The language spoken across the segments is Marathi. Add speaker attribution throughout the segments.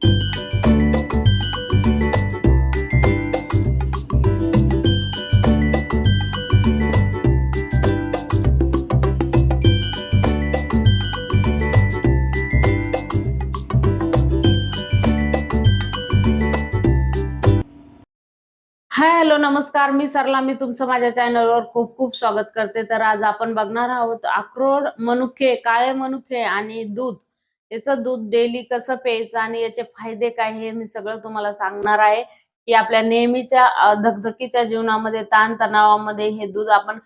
Speaker 1: हाय हॅलो नमस्कार, मी सरला. मी तुमचं माझ्या चॅनलवर खूप खूप स्वागत करते. तर आज आपण बघणार आहोत अक्रोड, मनुके, काळे मनुके आणि दूध. याचं दूध डेली कसं प्यायचं आणि याचे फायदे काय हे मी सगळं तुम्हाला सांगणार आहे. की आपल्या नेहमीच्या धगधकीच्या जीवनामध्ये, ताणतणावामध्ये हे दूध आपण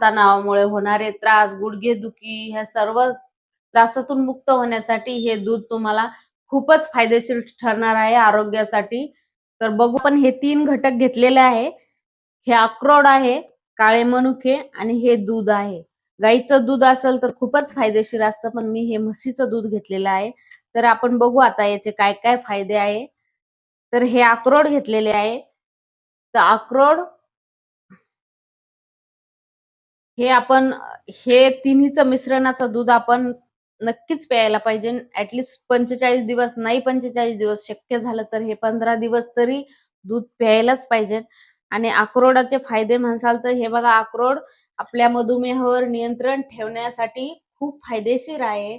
Speaker 1: तणावामुळे होणारे त्रास, गुडघेदुखी ह्या सर्व त्रासातून मुक्त होण्यासाठी हे दूध तुम्हाला खूपच फायदेशीर ठरणार आहे आरोग्यासाठी. तर बघू आपण हे 3 घटक घेतलेले आहे. हे अक्रोड आहे, काळे मनुके आणि हे दूध आहे. गाईचं दूध असेल तर खूपच फायदेशीर असतं, पण मी हे म्हशीचं दूध घेतलेलं आहे. तर आपण बघू आता याचे काय काय फायदे आहे. तर हे अक्रोड घेतलेले आहे. तर अक्रोड हे आपण हे तिन्हीचं मिश्रणाचं दूध आपण नक्कीच प्यायला पाहिजे. ऍटलीस्ट 45 दिवस, नाही 45 दिवस, शक्य झालं तर हे 15 दिवस तरी दूध प्यायलाच पाहिजे. आणि अक्रोडाचे फायदे म्हणसाल तर हे बघा, अक्रोड आपल्या मधुमेहावर नियंत्रण ठेवण्यासाठी खूप फायदेशीर आहे.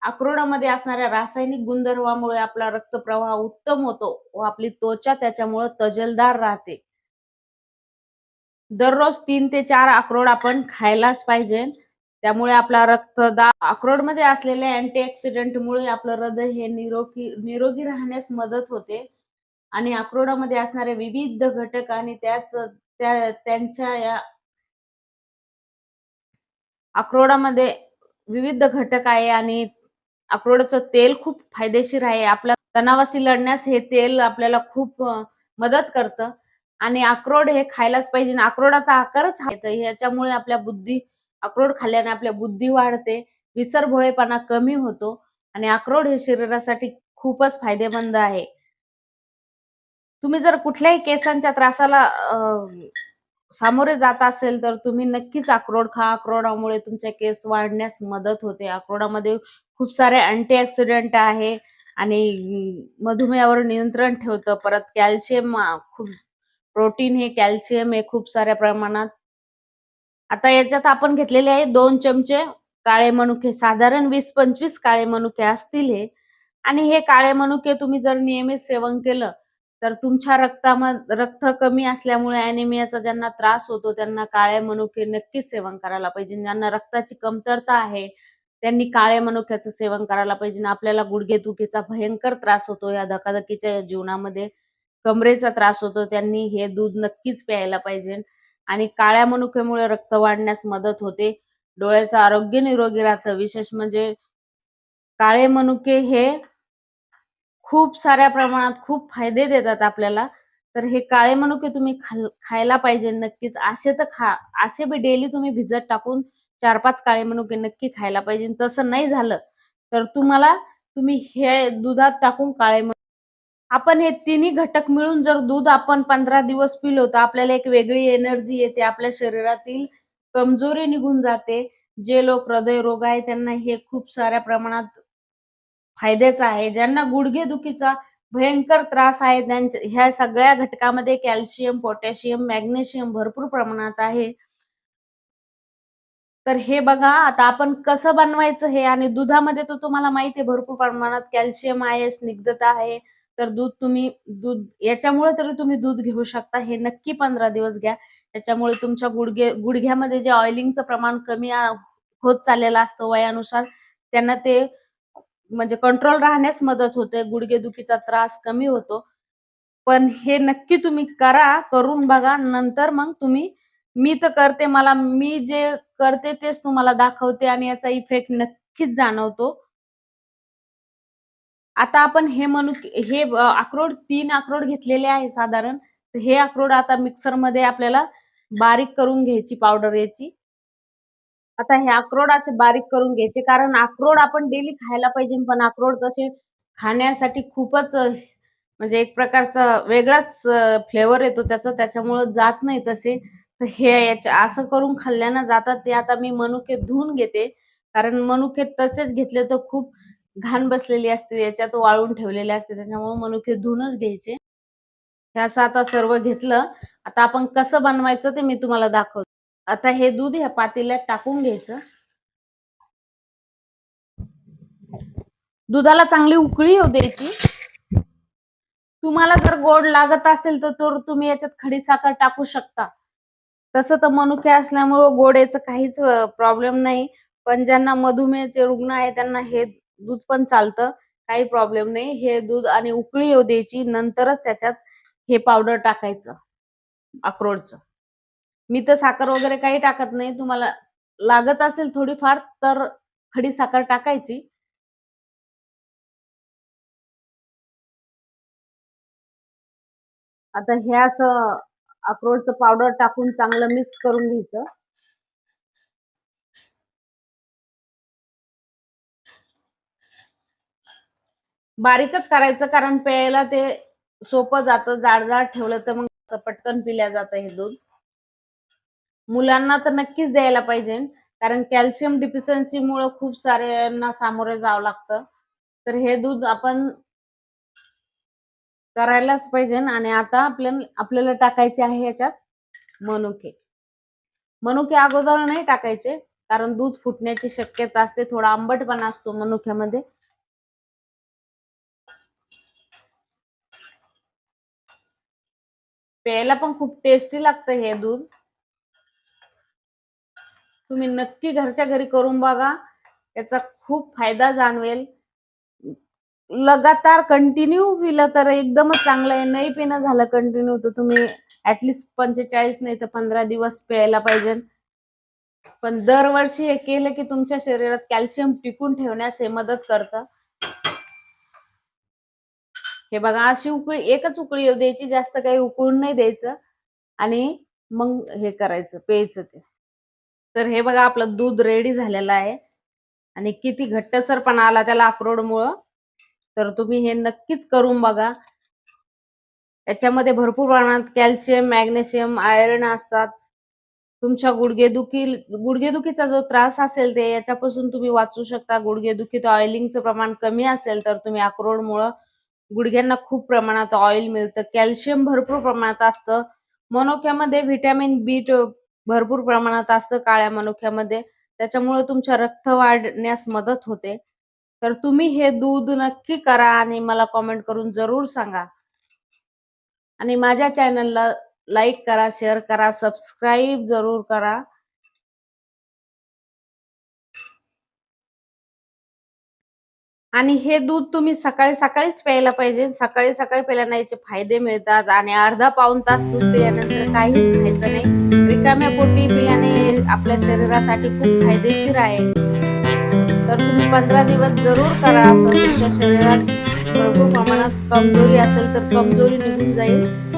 Speaker 1: अक्रोडामध्ये असणाऱ्या रासायनिक गुणधर्मामुळे आपला रक्तप्रवाह उत्तम होतो व आपली त्वचा त्याच्यामुळे तजेलदार राहते. दररोज 3 ते 4 अक्रोड आपण खायलाच पाहिजे. त्यामुळे आपला रक्तदाब, अक्रोडमध्ये असलेल्या अँटीऑक्सिडंटमुळे आपलं हृदय हे निरोगी राहण्यास मदत होते. आणि अक्रोडामध्ये असणारे विविध घटक आणि त्यांच्या या अक्रोडामध्ये विविध घटक आहे आणि अक्रोडाचं तेल खूप फायदेशीर आहे. आपल्या तणावाशी लढण्यास हे तेल आपल्याला खूप मदत करतं. आणि अक्रोड हे खायलाच पाहिजे. अक्रोडाचा आकारच आहे, तर ह्याच्यामुळे अक्रोड खाल्ल्याने आपल्या बुद्धी वाढते, विसरभोळेपणा कमी होतो आणि अक्रोड हे शरीरासाठी खूपच फायदेमंद आहे. तुम्ही जर कुठल्याही केसांच्या त्रासाला सामोरे जात असेल तर तुम्ही नक्कीच अक्रोड खा. अक्रोडामुळे तुमचे केस वाढण्यास मदत होते. अक्रोडामध्ये खूप सारे अँटीऑक्सिडंट आहे आणि मधुमेहावर नियंत्रण ठेवतं. परत कॅल्शियम, खूप प्रोटीन, हे कॅल्शियम हे खूप साऱ्या प्रमाणात. आता याच्यात आपण घेतलेले आहे 2 चमचे काळे मनुके, साधारण 20-25 काळे मनुके असतील हे. आणि हे काळे मनुके तुम्ही जर नियमित सेवन केलं तर तुमच्या रक्त कमी असल्यामुळे अॅनिमियाचा ज्यांना त्रास होतो त्यांना काळे मनुके नक्कीच सेवन करायला पाहिजे. ज्यांना रक्ताची कमतरता आहे त्यांनी काळे मनुक्याचं सेवन करायला पाहिजे. आपल्याला गुडघेदुखीचा भयंकर त्रास होतो या धकाधकीच्या जीवनामध्ये, कमरेचा त्रास होतो, त्यांनी हे दूध नक्कीच प्यायला पाहिजे. आणि काळ्या मनुक्यामुळे रक्त वाढण्यास मदत होते. डोळ्याचं आरोग्य निरोगी राहतं. विशेष म्हणजे काळे मनुके हे खूप साऱ्या प्रमाणात खूप फायदे देतात आपल्याला. तर हे काळे मनुके तुम्ही खायला पाहिजे नक्कीच. असे बी डेली तुम्ही भिजत टाकून 4-5 काळे मनुके नक्की खायला पाहिजे. तसं नाही झालं तर तुम्ही हे दुधात टाकून आपण हे तिन्ही घटक मिळून जर दूध आपण 15 दिवस पिलो तर आपल्याला एक वेगळी एनर्जी येते. आपल्या शरीरातील कमजोरी निघून जाते. जे लोक हृदयरोग आहे त्यांना हे खूप साऱ्या प्रमाणात फायद्याचं आहे. ज्यांना गुडघेदुखीचा भयंकर त्रास आहे ह्या सगळ्या घटकामध्ये कॅल्शियम, पोटॅशियम, मॅग्नेशियम भरपूर प्रमाणात आहे. तर हे बघा, आता आपण कसं बनवायचं हे. आणि दुधामध्ये तर तुम्हाला माहिती आहे भरपूर प्रमाणात कॅल्शियम आहे, स्निग्धता आहे. तर दूध याच्यामुळे तरी तुम्ही दूध घेऊ शकता. हे नक्की 15 दिवस घ्या. त्याच्यामुळे तुमच्या गुडघ्यामध्ये जे ऑइलिंगचं प्रमाण कमी होत चाललेलं असतं वयानुसार, त्यांना ते म्हणजे कंट्रोल राहण्यास मदत होते. गुडघेदुखीचा त्रास कमी होतो. पण हे नक्की तुम्ही करा, करून बघा. नंतर मग मी तर करते, मी जे करते तेच तुम्हाला दाखवते आणि याचा इफेक्ट नक्कीच जाणवतो. आता आपण अक्रोड 3 अक्रोड घेतलेले आहे साधारण. तर हे अक्रोड आता मिक्सरमध्ये आपल्याला बारीक करून घ्यायची पावडर याची. आता हे अक्रोड असे बारीक करून घ्यायचे, कारण अक्रोड आपण डेली खायला पाहिजे, पण अक्रोड तसे खाण्यासाठी खूपच म्हणजे एक प्रकारचा वेगळाच फ्लेवर येतो त्याचा, त्याच्यामुळे जात नाही तसे. तर असं करून खाल्ल्यानं जातात ते. आता मी मनुके धुवून घेते, कारण मनुके तसेच घेतले तर खूप घाण बसलेली असते, याच्यात वाळून ठेवलेले असते, त्याच्यामुळे मनुके धुवूनच घ्यायचे. हे असं आता सर्व घेतलं. आता आपण कसं बनवायचं ते मी तुम्हाला दाखवते. आता हे दूध ह्या पातेल्यात टाकून घ्यायचं. दुधाला चांगली उकळी येऊ द्यायची. तुम्हाला जर गोड लागत असेल तर तुम्ही याच्यात खडीसाखर टाकू शकता. तसं तर मनुके असल्यामुळे गोड याचं काहीच प्रॉब्लेम नाही. पण ज्यांना मधुमेहाचे रुग्ण आहे त्यांना हे दूध पण चालतं, काही प्रॉब्लेम नाही. हे दूध आणि उकळी येऊ द्यायची, नंतरच त्याच्यात हे पावडर टाकायचं अक्रोडचं. मी तर साखर वगैरे काही टाकत नाही. तुम्हाला लागत असेल थोडीफार तर खडीसाखर टाकायची. आता हे असं अक्रोडचं पावडर टाकून चांगलं मिक्स करून घ्यायचं. बारीकच करायचं, कारण प्यायला ते सोपं जातं. जाड ठेवलं तर मग पटकन पिल्या जातं हे दूध. मुलांना तर नक्कीच द्यायला पाहिजे, कारण कॅल्शियम डिफिशियन्सीमुळे खूप साऱ्यांना सामोरे जावं लागतं. तर हे दूध आपण करायलाच पाहिजे. आणि आता आपल्याला टाकायचे आहे याच्यात मनुके. मनुके अगोदर नाही टाकायचे, कारण दूध फुटण्याची शक्यता असते. थोडा आंबटपणा असतो मनुक्यामध्ये. प्यायला पण खूप टेस्टी लागतं हे दूध. तुम्ही नक्की घरच्या घरी करून बघा, याचा खूप फायदा जाणवेल. लगातार कंटिन्यू पिलं तर एकदमच चांगलं आहे. नाही पिणं झालं कंटिन्यू तर तुम्ही ऍटलिस्ट 45 नाही तर 15 दिवस प्यायला पाहिजे. पण दरवर्षी हे केलं की तुमच्या शरीरात कॅल्शियम टिकून ठेवण्यास हे मदत करतं. हे बघा, अशी उकळी, एकच उकळी येऊ द्यायची, जास्त काही उकळून नाही द्यायचं. आणि मग हे करायचं, प्यायचं ते. तर हे बघा, आपलं दूध रेडी झालेलं आहे आणि किती घट्टसरपणा आला त्याला अक्रोडमुळं. तर तुम्ही हे नक्कीच करून बघा. याच्यामध्ये भरपूर प्रमाणात कॅल्शियम, मॅग्नेशियम, आयर्न असतात. तुमच्या गुडघेदुखीचा जो त्रास असेल ते याच्यापासून तुम्ही वाचू शकता. गुडघेदुखीत ऑइलिंगचं प्रमाण कमी असेल तर तुम्ही अक्रोडमुळं गुडघ्यांना खूप प्रमाणात ऑइल मिळतं. कॅल्शियम भरपूर प्रमाणात असतं. मनुक्यामध्ये व्हिटॅमिन बी भरपूर प्रमाणात असतं काळ्या मनुक्यामध्ये. त्याच्यामुळे तुमचं रक्त वाढण्यास मदत होते. तर तुम्ही हे दूध नक्की करा आणि मला कॉमेंट करून जरूर सांगा. आणि माझ्या चॅनलला लाईक करा, शेअर करा, सबस्क्राईब जरूर करा. आणि हे दूध तुम्ही सकाळी सकाळीच प्यायला पाहिजे. सकाळी सकाळी प्यायल्याने याचे फायदे मिळतात. आणि अर्धा पाऊण तास दूध पिल्यानंतर काहीच खायचं नाही. रिकाम्या पोटी पिल्याने आपल्या शरीरासाठी खूप फायदेशीर आहे. तर तुम्ही 15 दिवस जरूर करा असं. तुमच्या शरीरात भरपूर प्रमाणात कमजोरी असेल तर कमजोरी निघून जाईल.